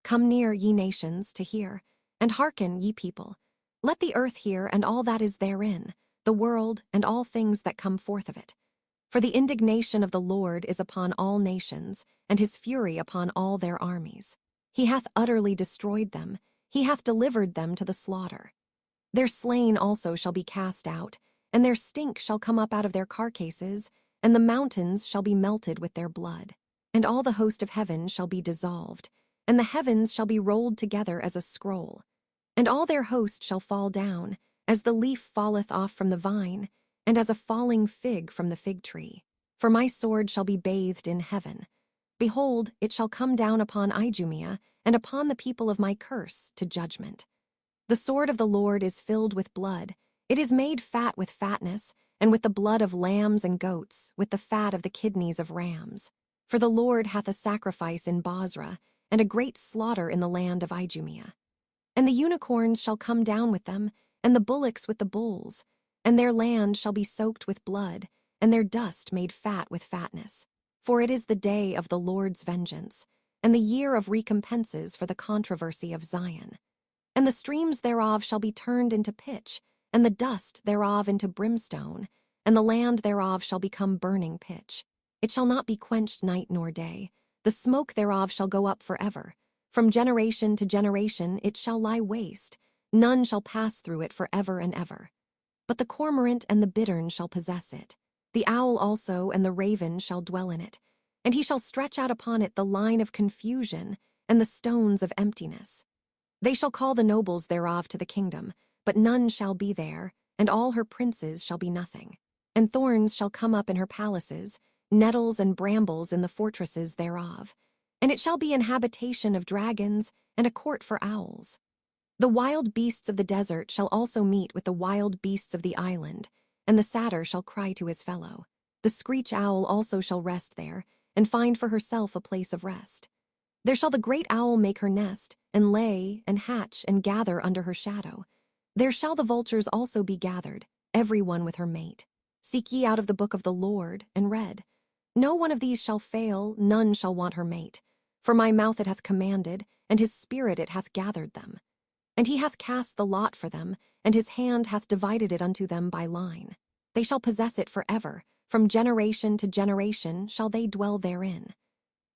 Come near, ye nations, to hear, and hearken, ye people. Let the earth hear, and all that is therein, the world, and all things that come forth of it. For the indignation of the Lord is upon all nations, and his fury upon all their armies. He hath utterly destroyed them, he hath delivered them to the slaughter. Their slain also shall be cast out, and their stink shall come up out of their carcasses, and the mountains shall be melted with their blood. And all the host of heaven shall be dissolved, and the heavens shall be rolled together as a scroll. And all their host shall fall down, as the leaf falleth off from the vine, and as a falling fig from the fig tree. For my sword shall be bathed in heaven. Behold, it shall come down upon Idumea, and upon the people of my curse, to judgment. The sword of the Lord is filled with blood. It is made fat with fatness, and with the blood of lambs and goats, with the fat of the kidneys of rams. For the Lord hath a sacrifice in Bozrah, and a great slaughter in the land of Idumea. And the unicorns shall come down with them, and the bullocks with the bulls, and their land shall be soaked with blood, and their dust made fat with fatness. For it is the day of the Lord's vengeance, and the year of recompenses for the controversy of Zion. And the streams thereof shall be turned into pitch, and the dust thereof into brimstone, and the land thereof shall become burning pitch. It shall not be quenched night nor day. The smoke thereof shall go up forever. From generation to generation it shall lie waste. None shall pass through it forever and ever. But the cormorant and the bittern shall possess it. The owl also and the raven shall dwell in it. And he shall stretch out upon it the line of confusion and the stones of emptiness. They shall call the nobles thereof to the kingdom, but none shall be there, and all her princes shall be nothing. And thorns shall come up in her palaces, nettles and brambles in the fortresses thereof. And it shall be an habitation of dragons, and a court for owls. The wild beasts of the desert shall also meet with the wild beasts of the island, and the satyr shall cry to his fellow. The screech owl also shall rest there, and find for herself a place of rest. There shall the great owl make her nest, and lay, and hatch, and gather under her shadow. There shall the vultures also be gathered, every one with her mate. Seek ye out of the book of the Lord, and read. No one of these shall fail, none shall want her mate. For my mouth it hath commanded, and his spirit it hath gathered them. And he hath cast the lot for them, and his hand hath divided it unto them by line. They shall possess it forever, from generation to generation shall they dwell therein.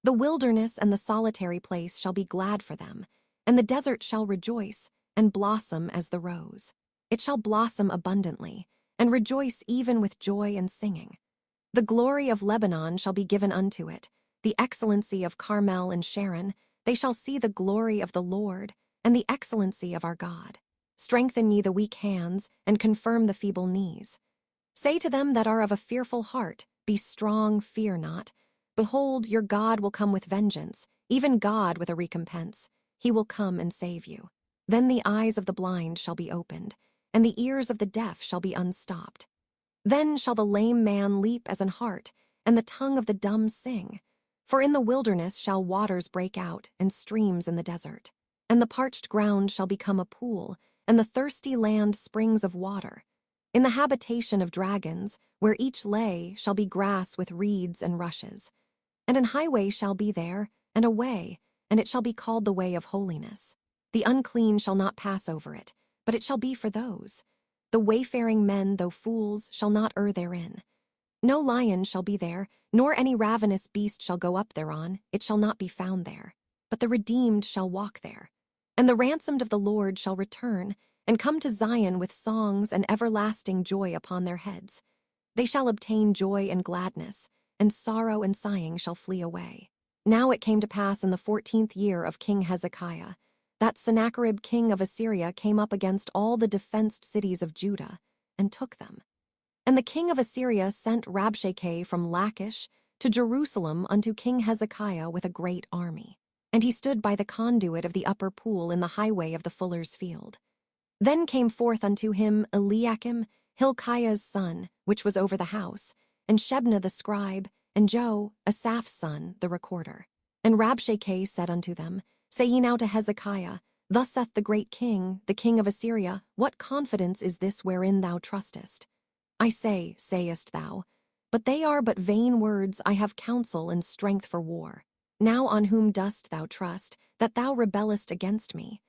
The wilderness and the solitary place shall be glad for them, and the desert shall rejoice, and blossom as the rose. It shall blossom abundantly, and rejoice even with joy and singing. The glory of Lebanon shall be given unto it, the excellency of Carmel and Sharon. They shall see the glory of the Lord, and the excellency of our God. Strengthen ye the weak hands, and confirm the feeble knees. Say to them that are of a fearful heart, Be strong, fear not. Behold, your God will come with vengeance, even God with a recompense. He will come and save you. Then the eyes of the blind shall be opened, and the ears of the deaf shall be unstopped. Then shall the lame man leap as an hart, and the tongue of the dumb sing. For in the wilderness shall waters break out, and streams in the desert. And the parched ground shall become a pool, and the thirsty land springs of water. In the habitation of dragons, where each lay, shall be grass with reeds and rushes. And an highway shall be there, and a way, and it shall be called the way of holiness. The unclean shall not pass over it, but it shall be for those. The wayfaring men, though fools, shall not err therein. No lion shall be there, nor any ravenous beast shall go up thereon, it shall not be found there. But the redeemed shall walk there. And the ransomed of the Lord shall return, and come to Zion with songs and everlasting joy upon their heads. They shall obtain joy and gladness, and sorrow and sighing shall flee away. Now it came to pass in the 14th year of King Hezekiah, that Sennacherib king of Assyria came up against all the defenced cities of Judah, and took them. And the king of Assyria sent Rabshakeh from Lachish to Jerusalem unto King Hezekiah with a great army. And he stood by the conduit of the upper pool in the highway of the fuller's field. Then came forth unto him Eliakim, Hilkiah's son, which was over the house, and Shebna the scribe, and Joe, Asaph's son, the recorder. And Rabshakeh said unto them, Say ye now to Hezekiah, Thus saith the great king, the king of Assyria, What confidence is this wherein thou trustest? I say, sayest thou, but they are but vain words. I have counsel and strength for war. Now on whom dost thou trust, that thou rebellest against me?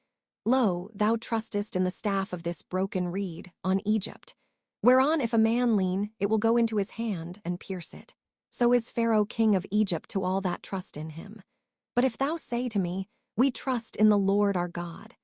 Lo, thou trustest in the staff of this broken reed, on Egypt, whereon if a man lean, it will go into his hand and pierce it. So is Pharaoh king of Egypt to all that trust in him. But if thou say to me, We trust in the Lord our God,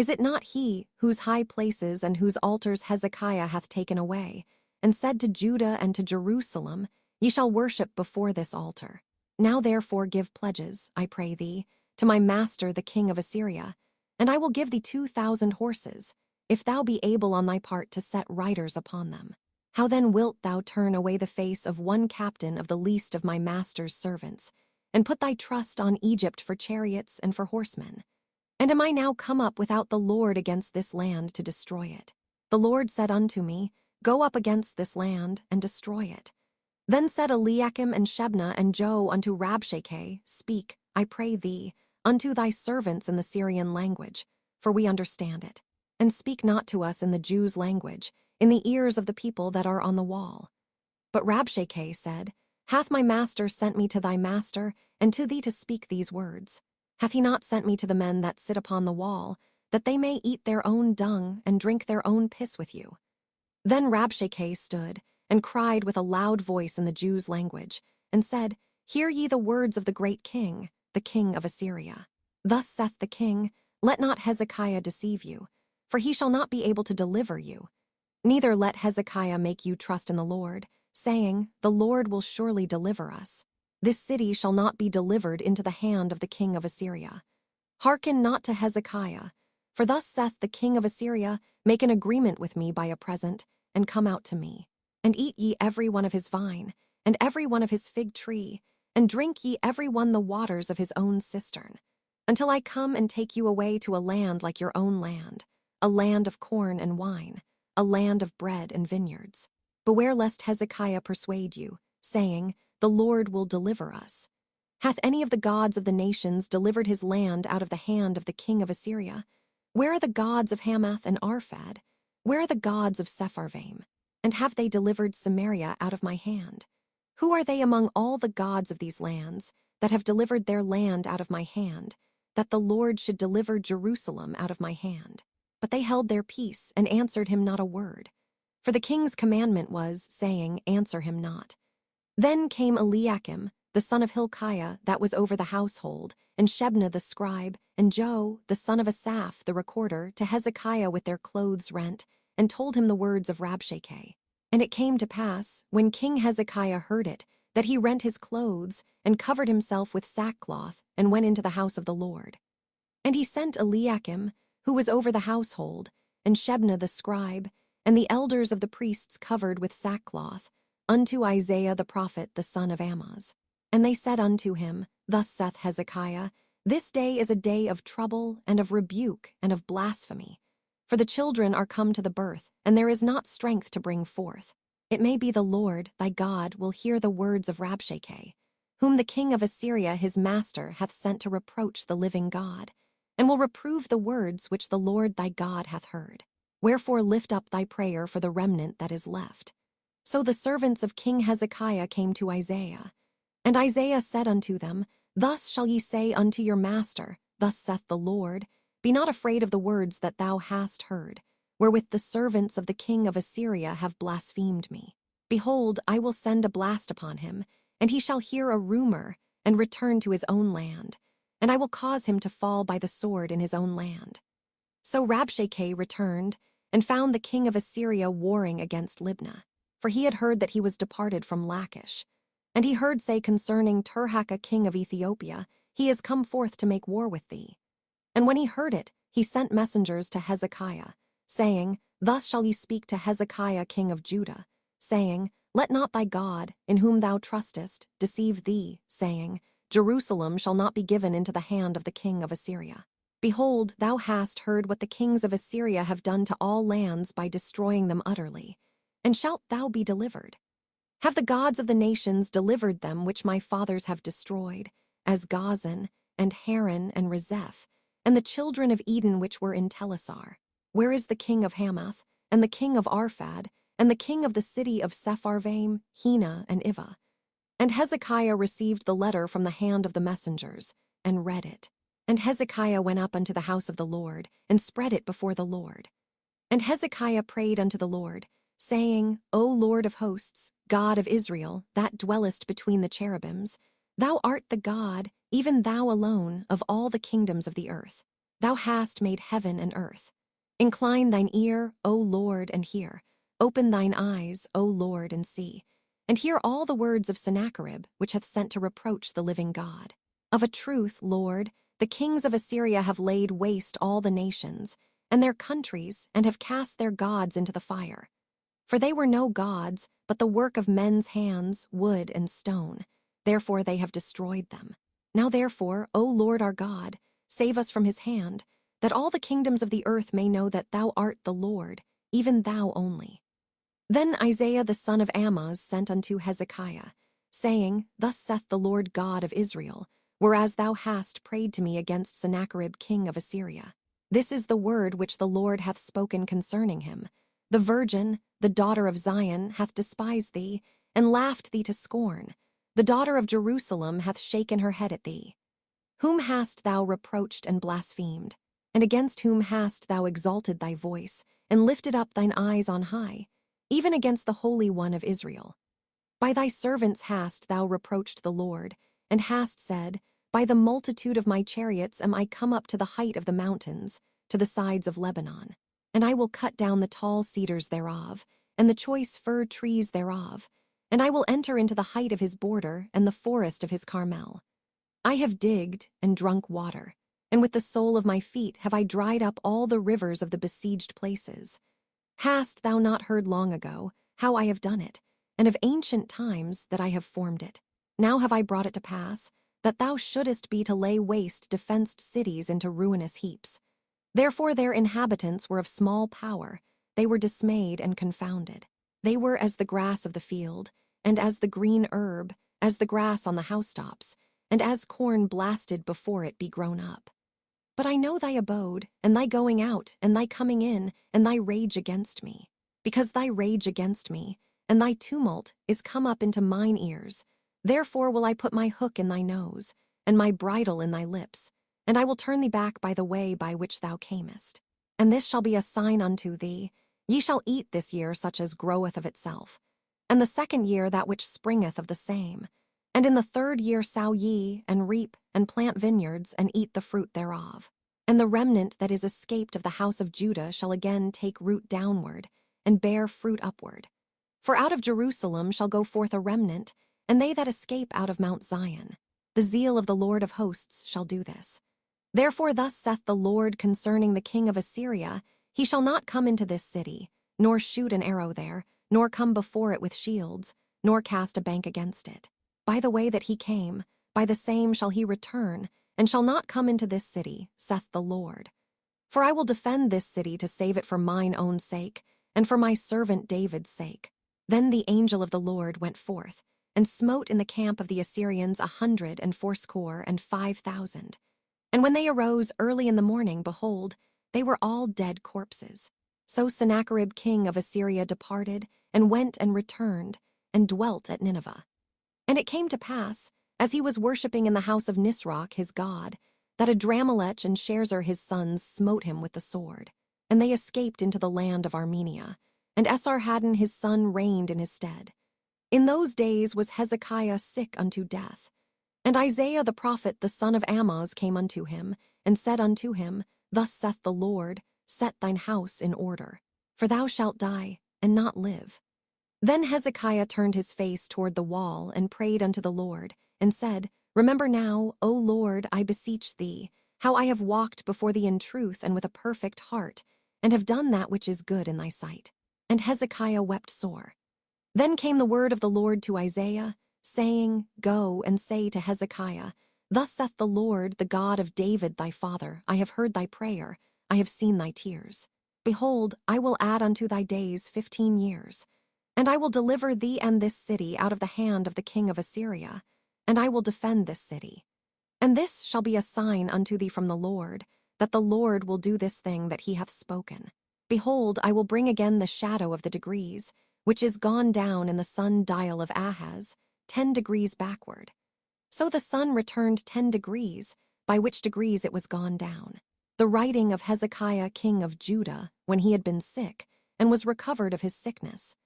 is it not he whose high places and whose altars Hezekiah hath taken away, and said to Judah and to Jerusalem, Ye shall worship before this altar? Now therefore give pledges, I pray thee, to my master the king of Assyria, and I will give thee 2,000 horses, if thou be able on thy part to set riders upon them. How then wilt thou turn away the face of one captain of the least of my master's servants, and put thy trust on Egypt for chariots and for horsemen? And am I now come up without the Lord against this land to destroy it? The Lord said unto me, Go up against this land and destroy it. Then said Eliakim and Shebna and Joe unto Rabshakeh, Speak, I pray thee, unto thy servants in the Syrian language, for we understand it. And speak not to us in the Jews' language, in the ears of the people that are on the wall. But Rabshakeh said, Hath my master sent me to thy master, and to thee to speak these words? Hath he not sent me to the men that sit upon the wall, that they may eat their own dung and drink their own piss with you? Then Rabshakeh stood, and cried with a loud voice in the Jews' language, and said, Hear ye the words of the great king, the king of Assyria. Thus saith the king, Let not Hezekiah deceive you, for he shall not be able to deliver you. Neither let Hezekiah make you trust in the Lord, saying, The Lord will surely deliver us. This city shall not be delivered into the hand of the king of Assyria. Hearken not to Hezekiah, for thus saith the king of Assyria, Make an agreement with me by a present, and come out to me. And eat ye every one of his vine, and every one of his fig tree, and drink ye every one the waters of his own cistern, until I come and take you away to a land like your own land, a land of corn and wine, a land of bread and vineyards. Beware lest Hezekiah persuade you, saying, The Lord will deliver us. Hath any of the gods of the nations delivered his land out of the hand of the king of Assyria? Where are the gods of Hamath and Arphad? Where are the gods of Sepharvaim? And have they delivered Samaria out of my hand? Who are they among all the gods of these lands that have delivered their land out of my hand, that the Lord should deliver Jerusalem out of my hand? But they held their peace and answered him not a word. For the king's commandment was, saying, Answer him not. Then came Eliakim, the son of Hilkiah, that was over the household, and Shebna the scribe, and Joe, the son of Asaph, the recorder, to Hezekiah with their clothes rent, and told him the words of Rabshakeh. And it came to pass, when King Hezekiah heard it, that he rent his clothes, and covered himself with sackcloth, and went into the house of the Lord. And he sent Eliakim, who was over the household, and Shebna the scribe, and the elders of the priests covered with sackcloth, unto Isaiah the prophet the son of Amoz. And they said unto him, Thus saith Hezekiah, This day is a day of trouble, and of rebuke, and of blasphemy. For the children are come to the birth, and there is not strength to bring forth. It may be the Lord, thy God, will hear the words of Rabshakeh, whom the king of Assyria his master hath sent to reproach the living God, and will reprove the words which the Lord thy God hath heard. Wherefore lift up thy prayer for the remnant that is left. So the servants of King Hezekiah came to Isaiah. And Isaiah said unto them, Thus shall ye say unto your master, Thus saith the Lord, Be not afraid of the words that thou hast heard, wherewith the servants of the king of Assyria have blasphemed me. Behold, I will send a blast upon him, and he shall hear a rumor, and return to his own land, and I will cause him to fall by the sword in his own land. So Rabshakeh returned, and found the king of Assyria warring against Libnah, for he had heard that he was departed from Lachish. And he heard say concerning Tirhakah king of Ethiopia, He is come forth to make war with thee. And when he heard it, he sent messengers to Hezekiah, saying, Thus shall ye speak to Hezekiah king of Judah, saying, Let not thy God, in whom thou trustest, deceive thee, saying, Jerusalem shall not be given into the hand of the king of Assyria. Behold, thou hast heard what the kings of Assyria have done to all lands by destroying them utterly. And shalt thou be delivered? Have the gods of the nations delivered them which my fathers have destroyed, as Gozan, and Haran, and Rezeph, and the children of Eden which were in Telassar? Where is the king of Hamath, and the king of Arphad, and the king of the city of Sepharvaim, Hena, and Ivah? And Hezekiah received the letter from the hand of the messengers, and read it. And Hezekiah went up unto the house of the Lord, and spread it before the Lord. And Hezekiah prayed unto the Lord, saying, O Lord of hosts, God of Israel, that dwellest between the cherubims, thou art the God, even thou alone, of all the kingdoms of the earth. Thou hast made heaven and earth. Incline thine ear, O Lord, and hear. Open thine eyes, O Lord, and see. And hear all the words of Sennacherib, which hath sent to reproach the living God. Of a truth, Lord, the kings of Assyria have laid waste all the nations, and their countries, and have cast their gods into the fire. For they were no gods, but the work of men's hands, wood and stone. Therefore they have destroyed them. Now therefore, O Lord our God, save us from his hand, that all the kingdoms of the earth may know that thou art the Lord, even thou only. Then Isaiah the son of Amoz sent unto Hezekiah, saying, Thus saith the Lord God of Israel, whereas thou hast prayed to me against Sennacherib king of Assyria. This is the word which the Lord hath spoken concerning him. The virgin, the daughter of Zion, hath despised thee, and laughed thee to scorn. The daughter of Jerusalem hath shaken her head at thee. Whom hast thou reproached and blasphemed? And against whom hast thou exalted thy voice, and lifted up thine eyes on high? Even against the Holy One of Israel. By thy servants hast thou reproached the Lord, and hast said, By the multitude of my chariots am I come up to the height of the mountains, to the sides of Lebanon. And I will cut down the tall cedars thereof, and the choice fir trees thereof, and I will enter into the height of his border, and the forest of his Carmel. I have digged and drunk water, and with the sole of my feet have I dried up all the rivers of the besieged places. Hast thou not heard long ago how I have done it, and of ancient times that I have formed it? Now have I brought it to pass, that thou shouldest be to lay waste defenced cities into ruinous heaps. Therefore their inhabitants were of small power, they were dismayed and confounded. They were as the grass of the field, and as the green herb, as the grass on the housetops, and as corn blasted before it be grown up. But I know thy abode, and thy going out, and thy coming in, and thy rage against me. Because thy rage against me, and thy tumult, is come up into mine ears. Therefore will I put my hook in thy nose, and my bridle in thy lips, and I will turn thee back by the way by which thou camest. And this shall be a sign unto thee, ye shall eat this year such as groweth of itself, and the second year that which springeth of the same. And in the third year sow ye, and reap, and plant vineyards, and eat the fruit thereof. And the remnant that is escaped of the house of Judah shall again take root downward, and bear fruit upward. For out of Jerusalem shall go forth a remnant, and they that escape out of Mount Zion. The zeal of the Lord of hosts shall do this. Therefore thus saith the Lord concerning the king of Assyria, He shall not come into this city, nor shoot an arrow there, nor come before it with shields, nor cast a bank against it. By the way that he came, by the same shall he return, and shall not come into this city, saith the Lord. For I will defend this city to save it for mine own sake, and for my servant David's sake. Then the angel of the Lord went forth, and smote in the camp of the Assyrians 185,000. And when they arose early in the morning, behold, they were all dead corpses. So Sennacherib king of Assyria departed, and went and returned, and dwelt at Nineveh. And it came to pass, as he was worshipping in the house of Nisroch his god, that Adramelech and Sharezer his sons smote him with the sword. And they escaped into the land of Armenia, and Esarhaddon his son reigned in his stead. In those days was Hezekiah sick unto death. And Isaiah the prophet the son of Amoz came unto him, and said unto him, Thus saith the Lord, Set thine house in order, for thou shalt die, and not live. Then Hezekiah turned his face toward the wall, and prayed unto the Lord, and said, Remember now, O Lord, I beseech thee, how I have walked before thee in truth and with a perfect heart, and have done that which is good in thy sight. And Hezekiah wept sore. Then came the word of the Lord to Isaiah, saying, Go and say to Hezekiah, Thus saith the Lord, the God of David thy father, I have heard thy prayer, I have seen thy tears. Behold, I will add unto thy days 15 years. And I will deliver thee and this city out of the hand of the king of Assyria, and I will defend this city. And this shall be a sign unto thee from the Lord, that the Lord will do this thing that he hath spoken. Behold, I will bring again the shadow of the degrees, which is gone down in the sun dial of Ahaz, 10 degrees backward. So the sun returned 10 degrees, by which degrees it was gone down. The writing of Hezekiah king of Judah, when he had been sick, and was recovered of his sickness.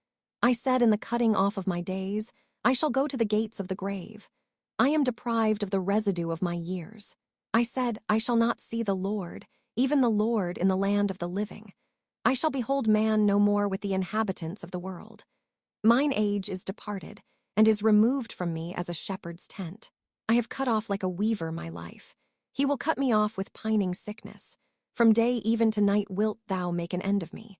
I said in the cutting off of my days, I shall go to the gates of the grave. I am deprived of the residue of my years. I said, I shall not see the Lord, even the Lord in the land of the living. I shall behold man no more with the inhabitants of the world. Mine age is departed, and is removed from me as a shepherd's tent. I have cut off like a weaver my life. He will cut me off with pining sickness. From day even to night wilt thou make an end of me.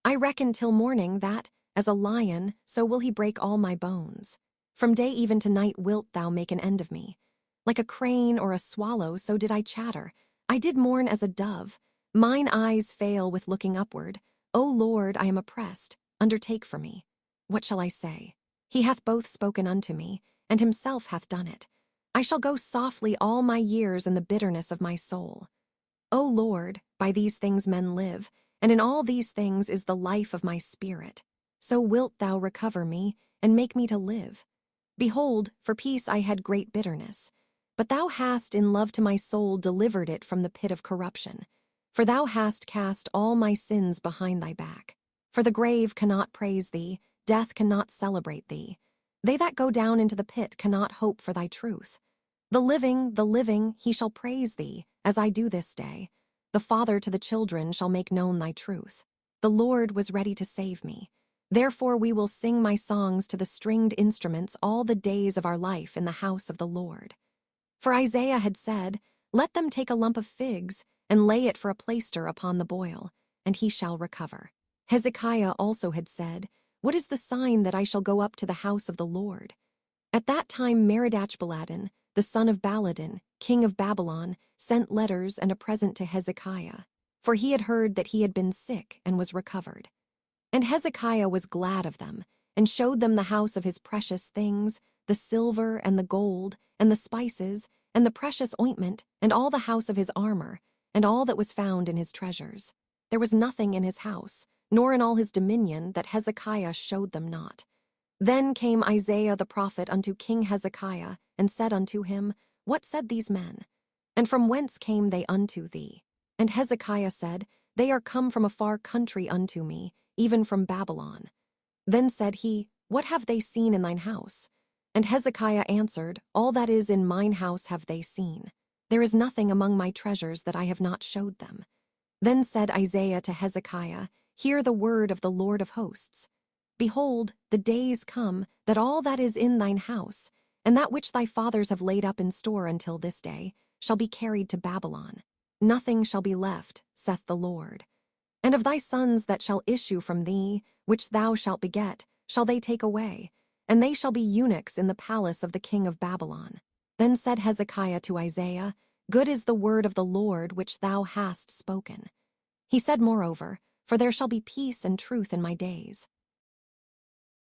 I reckon till morning that, as a lion, so will he break all my bones. From day even to night wilt thou make an end of me. Like a crane or a swallow, so did I chatter. I did mourn as a dove. Mine eyes fail with looking upward. O Lord, I am oppressed. Undertake for me. What shall I say? He hath both spoken unto me, and himself hath done it. I shall go softly all my years in the bitterness of my soul. O Lord, by these things men live, and in all these things is the life of my spirit. So wilt thou recover me, and make me to live. Behold, for peace I had great bitterness. But thou hast in love to my soul delivered it from the pit of corruption. For thou hast cast all my sins behind thy back. For the grave cannot praise thee, death cannot celebrate thee. They that go down into the pit cannot hope for thy truth. The living, he shall praise thee, as I do this day. The Father to the children shall make known thy truth. The Lord was ready to save me. Therefore we will sing my songs to the stringed instruments all the days of our life in the house of the Lord. For Isaiah had said, Let them take a lump of figs, and lay it for a plaister upon the boil, and he shall recover. Hezekiah also had said, What is the sign that I shall go up to the house of the Lord? At that time Merodach-Baladan, the son of Baladan, king of Babylon, sent letters and a present to Hezekiah, for he had heard that he had been sick and was recovered. And Hezekiah was glad of them, and showed them the house of his precious things, the silver and the gold, and the spices, and the precious ointment, and all the house of his armor, and all that was found in his treasures. There was nothing in his house, nor in all his dominion, that Hezekiah showed them not. Then came Isaiah the prophet unto King Hezekiah, and said unto him, What said these men? And from whence came they unto thee? And Hezekiah said, They are come from a far country unto me, even from Babylon. Then said he, What have they seen in thine house? And Hezekiah answered, All that is in mine house have they seen. There is nothing among my treasures that I have not showed them. Then said Isaiah to Hezekiah, Hear the word of the Lord of hosts. Behold, the days come that all that is in thine house, and that which thy fathers have laid up in store until this day, shall be carried to Babylon. Nothing shall be left, saith the Lord. And of thy sons that shall issue from thee, which thou shalt beget, shall they take away, and they shall be eunuchs in the palace of the king of Babylon. Then said Hezekiah to Isaiah, Good is the word of the Lord which thou hast spoken. He said moreover, For there shall be peace and truth in my days.